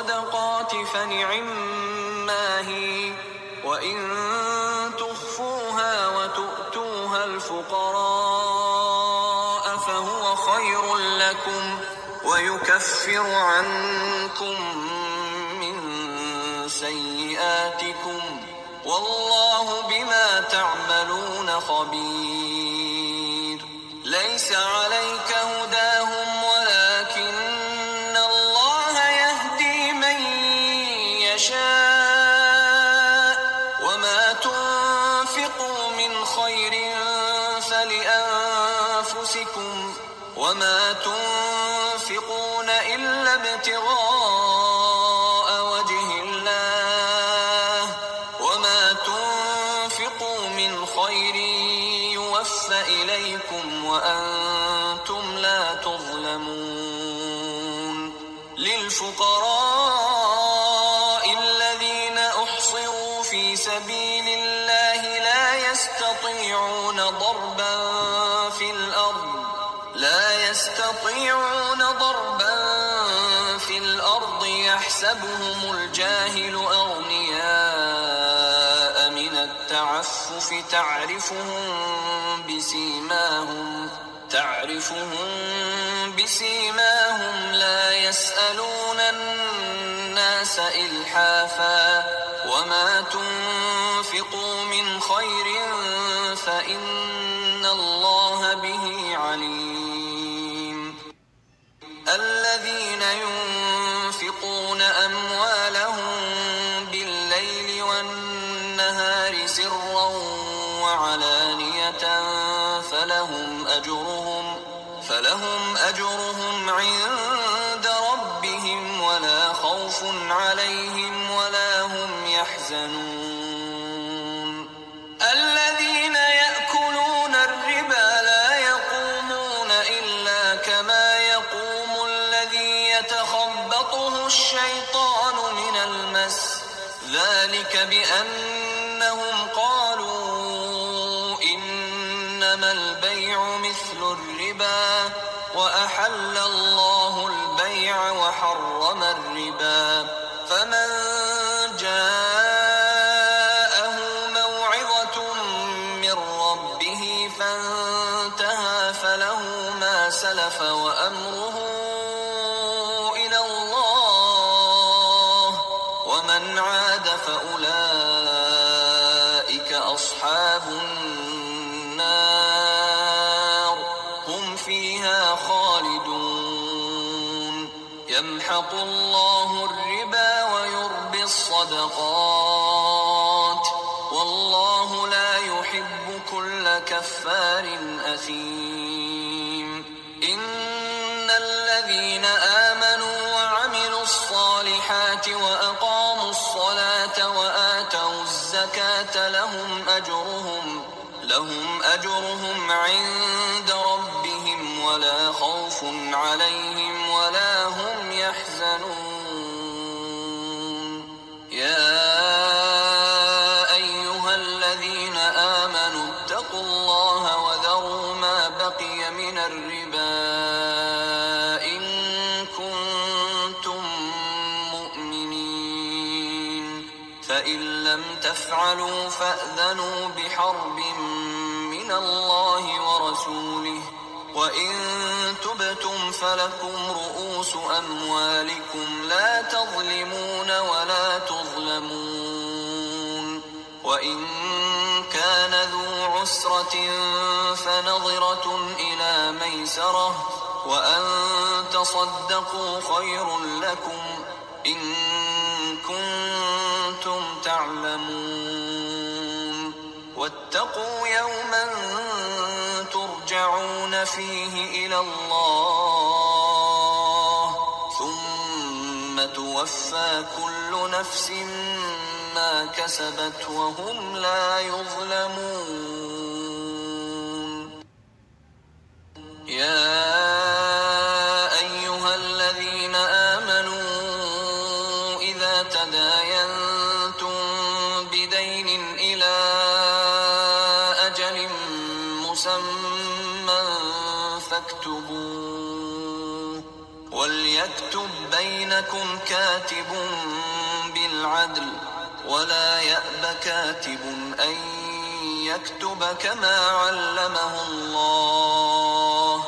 الصدقات فنعما هي وإن تخفوها وتؤتوها الفقراء فهو خير لكم ويكفر عنكم من سيئاتكم والله بما تعملون خبير ليس عليك هداهم ولكن الله يهدي من يشاء وما تنفقوا من خير فلأنفسكم وما تنفقون إلا ابتغاء وجه الله وما تنفقوا من خير يوفى إليكم وأنتم لا تظلمون للفقراء الذين أحصروا في سبيل الله لا يستطيعون ضربا في الأرض يحسبهم الجاهل أغنياء من التعفف تعرفهم بسيماهم لا يسألون الناس إلحافا وما تنفقوا من خير فإن الله به عليم الذين ينفقون أموالهم بالليل والنهار سرا وعلانية فلهم أجرهم عند ربهم ولا خوف عليهم ولا هم يحزنون الذين يأكلون الربا لا يقومون إلا كما يقوم الذي يتخبطه الشيطان من المس ذلك بأنهم قالوا إنما البيع مثل الربا وأحل الله البيع وحرم الربا فمن جاءه موعظة من ربه فانتهى فله ما سلف وأمره إلى الله ومن عاد فأولئك أصحاب النار هم فيها خالدون يمحق الله الربا ويربي الصدقات والله لا يحب كل كفار أثيم إن الذين آمنوا وعملوا الصالحات وأقاموا الصلاة وآتوا الزكاة لهم أجرهم عند ربهم ولا خوف عليهم ولا هم يحزنون يا أيها الذين آمنوا اتقوا الله وذروا ما بقي من الربا إن كنتم مؤمنين فإن لم تفعلوا فأذنوا بحرب من الله ورسوله وإن تبتم فلكم رؤوس أموالكم لا تظلمون ولا تظلمون وإن كان ذو عسرة فنظرة إلى ميسرة وأن تصدقوا خير لكم إن كنتم تعلمون واتقوا يوما ترجعون فيه إلى الله ثم توفى كل نفس ما كسبت وهم لا يظلمون يا أيها الذين آمنوا إذا تداينتم بدين إلى أجل مسمى فاكتبوه وليكتب فليكتب بينكم كاتب بالعدل ولا يأب كاتب أن يكتب كما علمه الله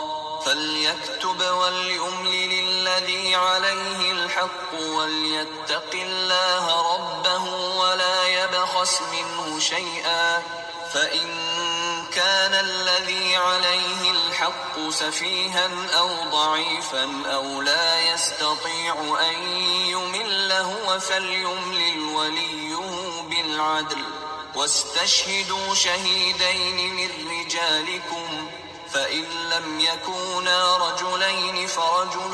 فليكتب وليملل الذي عليه الحق وليتق الله ربه ولا يبخس منه شيئا فإن كان الذي عليه الحق سفيها أو ضعيفا أو لا يستطيع أن يمل هو فليملل وليه بالعدل واستشهدوا شهيدين من رجالكم فإن لم يكونا رجلين فرجل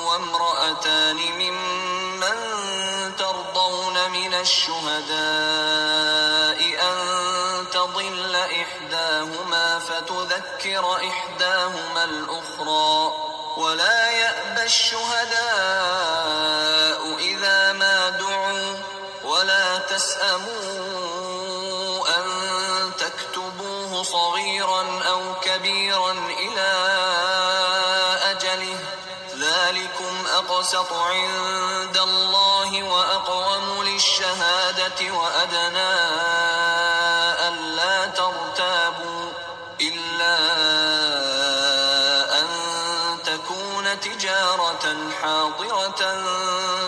وامرأتان ممن ترضون من الشهداء أن تضل إحداهما فتذكر إحداهما الأخرى ولا يأبى الشهداء إذا ما دعوا ولا تسأموا أن تكتبوه صغيرا أو كبيرا إلى أجله ذلكم أقسط عند الله وأقوم للشهادة وأدنى ألا ترتابوا إلا أن تكون تجارة حاضرة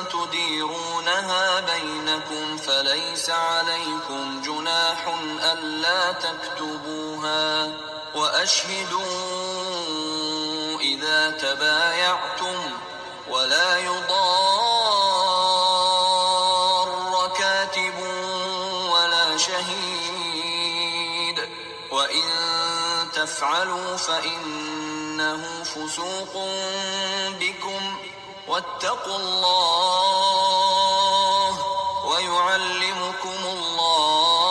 تديرونها بينكم فليس عليكم جناح ألا تكتبوها وأشهدوا إذا تبايعتم ولا يضار كاتب ولا شهيد وإن تفعلوا فإنه فسوق بكم واتقوا الله ويعلمكم الله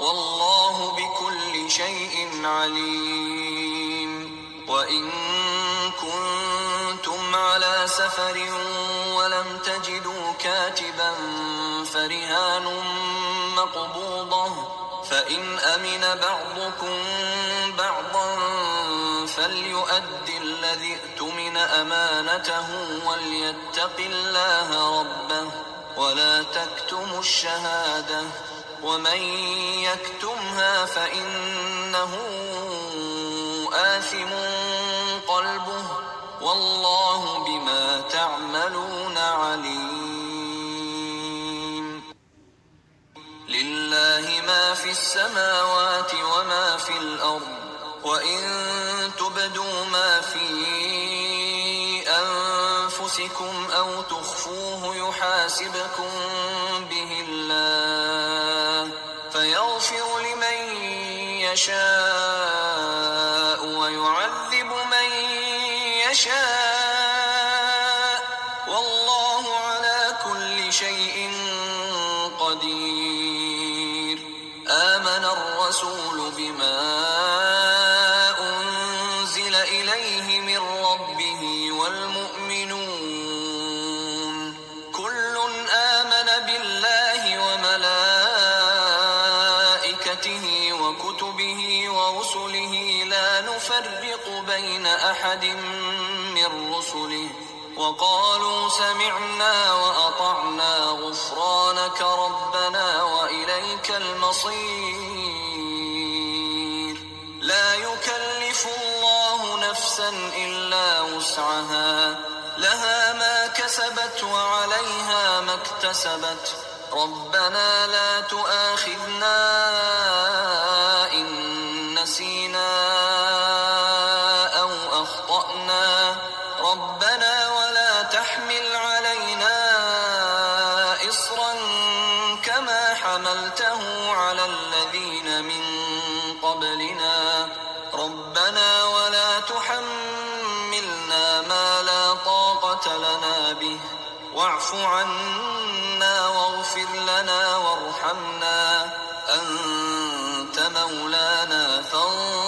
والله بكل شيء عليم وإن كنتم على سفر ولم تجدوا كاتبا فرهان مقبوضة فإن أمن بعضكم بعضا فليؤد الذي اؤتمن أمانته وليتق الله ربه ولا تكتموا الشهادة ومن يكتمها فإنه آثم قلبه والله بما تعملون عليم لله ما في السماوات وما في الأرض وإن تبدوا ما في أنفسكم أو تخفوه يحاسبكم به الله فيغفر لمن يشاء ويعذب من يشاء والله على كل شيء قدير آمن الرسول بما أنزل إليه من ربه والمؤمنون كل آمن بالله وملائكته وكتبه ورسله لا نفرق بين أحد من رسله وقالوا سمعنا وأطعنا غفرانك ربنا وإليك المصير لا يكلف الله نفسا إلا وسعها لها ما كسبت وعليها ما اكتسبت ربنا لا تؤاخذنا إن نسينا أو أخطأنا ربنا ولا تحمل علينا إصرا كما حملته على الذين من قبلنا ربنا ولا تحملنا ما لا طاقة لنا به واعف عنا واغفر لنا وارحمنا أنت مولانا فانصرنا